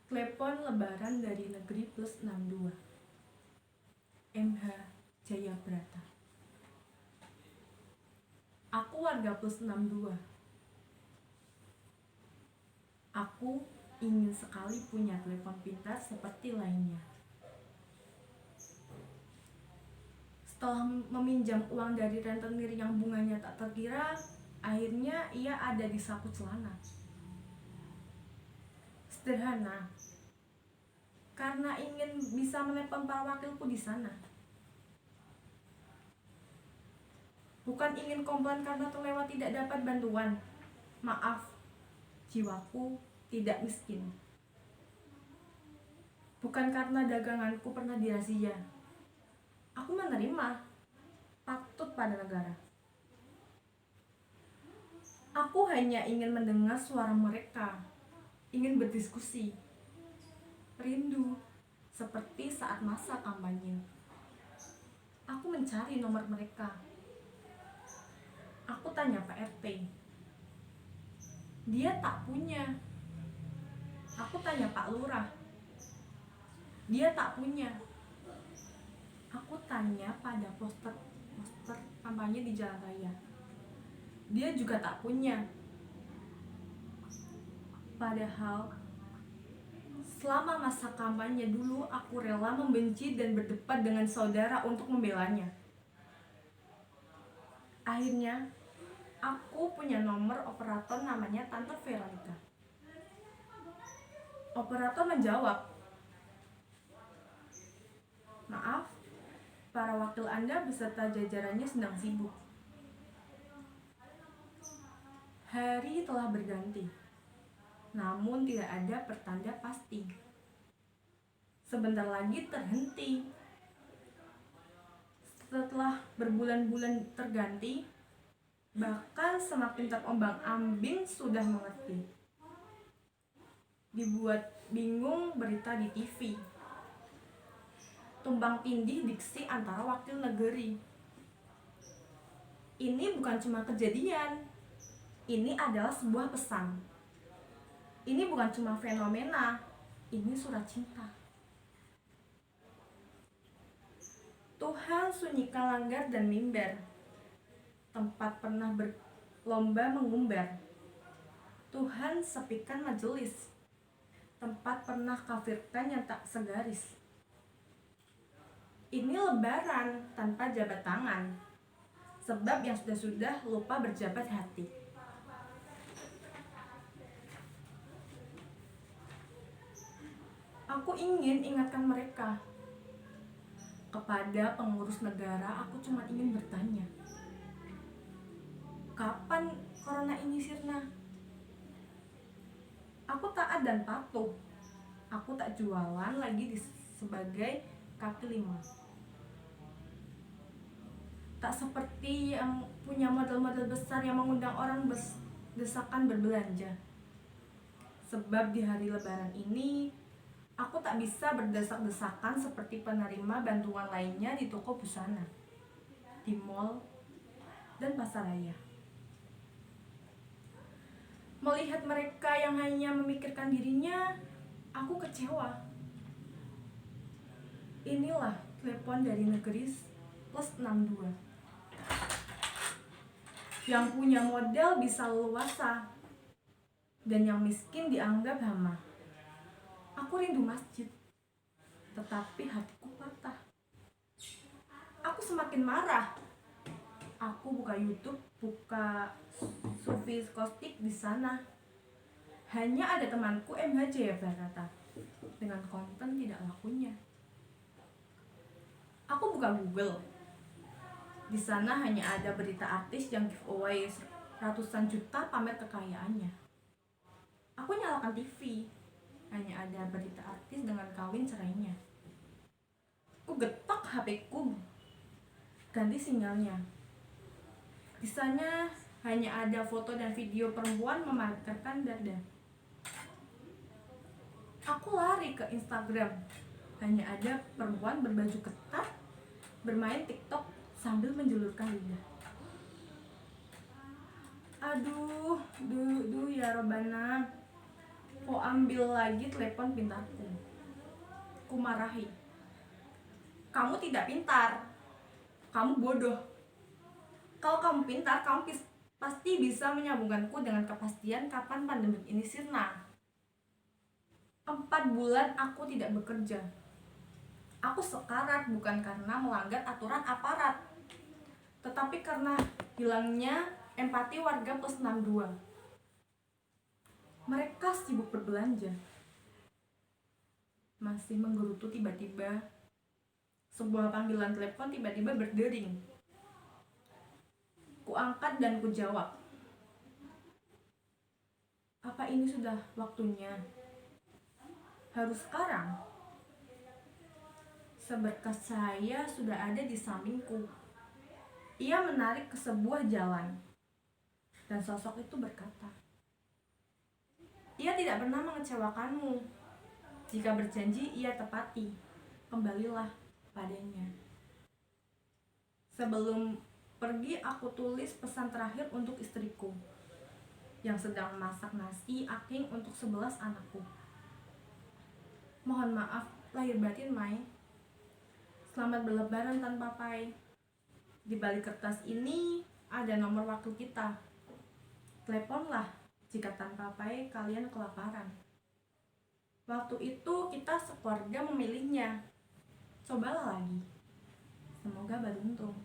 Telepon lebaran dari negeri plus 62. MH Jayabrata. Aku warga plus 62. Aku ingin sekali punya telepon pintar seperti lainnya. Setelah meminjam uang dari rentenir yang bunganya tak terkira, akhirnya ia ada di saku celana. Sederhana, karena ingin bisa menelepon para wakilku di sana. Bukan ingin komplain karena terlewat tidak dapat bantuan. Maaf, jiwaku tidak miskin. Bukan karena daganganku pernah dirazia. Aku menerima, patut pada negara. Aku hanya ingin mendengar suara mereka, ingin berdiskusi, rindu, seperti saat masa kampanye. Aku mencari nomor mereka. Aku tanya Pak RT. Dia tak punya. Aku tanya Pak Lurah. Dia tak punya. Aku tanya pada poster kampanye di jalan raya. Dia juga tak punya. Padahal selama masa kampanye dulu aku rela membenci dan berdebat dengan saudara untuk membelanya. Akhirnya aku punya nomor operator namanya Tante Veronica. Operator menjawab, "Maaf, para wakil Anda beserta jajarannya sedang sibuk." Hari telah berganti, namun tidak ada pertanda pasti. Sebentar lagi terhenti. Setelah berbulan-bulan terganti, bahkan semakin terombang-ambing sudah mengerti. Dibuat bingung berita di TV. Tumbang tindih diksi antara wakil negeri. Ini bukan cuma kejadian. Ini adalah sebuah pesan. Ini bukan cuma fenomena. Ini surat cinta. Tuhan sunyikan langgar dan mimbar, tempat pernah berlomba mengumbar. Tuhan sepikan majelis, tempat pernah kafirkan yang tak segaris. Ini lebaran tanpa jabat tangan, sebab yang sudah-sudah lupa berjabat hati. Aku ingin ingatkan mereka. Kepada pengurus negara, aku cuma ingin bertanya, kapan corona ini sirna? Aku taat dan patuh. Aku tak jualan lagi sebagai kaki lima. Tak seperti yang punya modal-modal besar yang mengundang orang desakan berbelanja. Sebab di hari lebaran ini, aku tak bisa berdesak-desakan seperti penerima bantuan lainnya di toko busana, di mall, dan pasar raya. Melihat mereka yang hanya memikirkan dirinya, aku kecewa. Inilah telepon dari negeri plus 62. Yang punya modal bisa leluasa, dan yang miskin dianggap hama. Aku rindu masjid, tetapi hatiku patah. Aku semakin marah. Aku buka YouTube, buka Sufi Kostik di sana. Hanya ada temanku MH Jayabrata dengan konten tidak lakunya. Aku buka Google. Di sana hanya ada berita artis yang giveaway ratusan juta pamer kekayaannya. Aku nyalakan TV. Hanya ada berita artis dengan kawin cerainya. Ku getok HP-ku, ganti sinyalnya. Di sana hanya ada foto dan video perempuan memamerkan dada. Aku lari ke Instagram. Hanya ada perempuan berbaju ketat bermain TikTok sambil menjulurkan lidah. Aduh, ya Robana. Kau ambil lagi telepon pintarku. Ku marahi. Kamu tidak pintar. Kamu bodoh. Kalau kamu pintar, kamu pasti bisa menyambungkanku dengan kepastian kapan pandemi ini sirna. 4 bulan aku tidak bekerja. Aku sekarat bukan karena melanggar aturan aparat, tetapi karena hilangnya empati warga plus 62. Mereka sibuk berbelanja. Masih menggerutu tiba-tiba. Sebuah panggilan telepon tiba-tiba berdering. Ku angkat dan ku jawab. Apa ini sudah waktunya? Harus sekarang? Seberkas cahaya sudah ada di sampingku. Ia menarik ke sebuah jalan. Dan sosok itu berkata, ia tidak pernah mengecewakanmu. Jika berjanji, ia tepati. Kembalilah padanya. Sebelum pergi, aku tulis pesan terakhir untuk istriku yang sedang masak nasi aking untuk 11 anakku. Mohon maaf lahir batin, Mai. Selamat berlebaran tanpa pai. Di balik kertas ini ada nomor waktu kita. Teleponlah jika tanpa pai kalian kelaparan. Waktu itu kita sekeluarga memilihnya. Cobalah lagi. Semoga beruntung.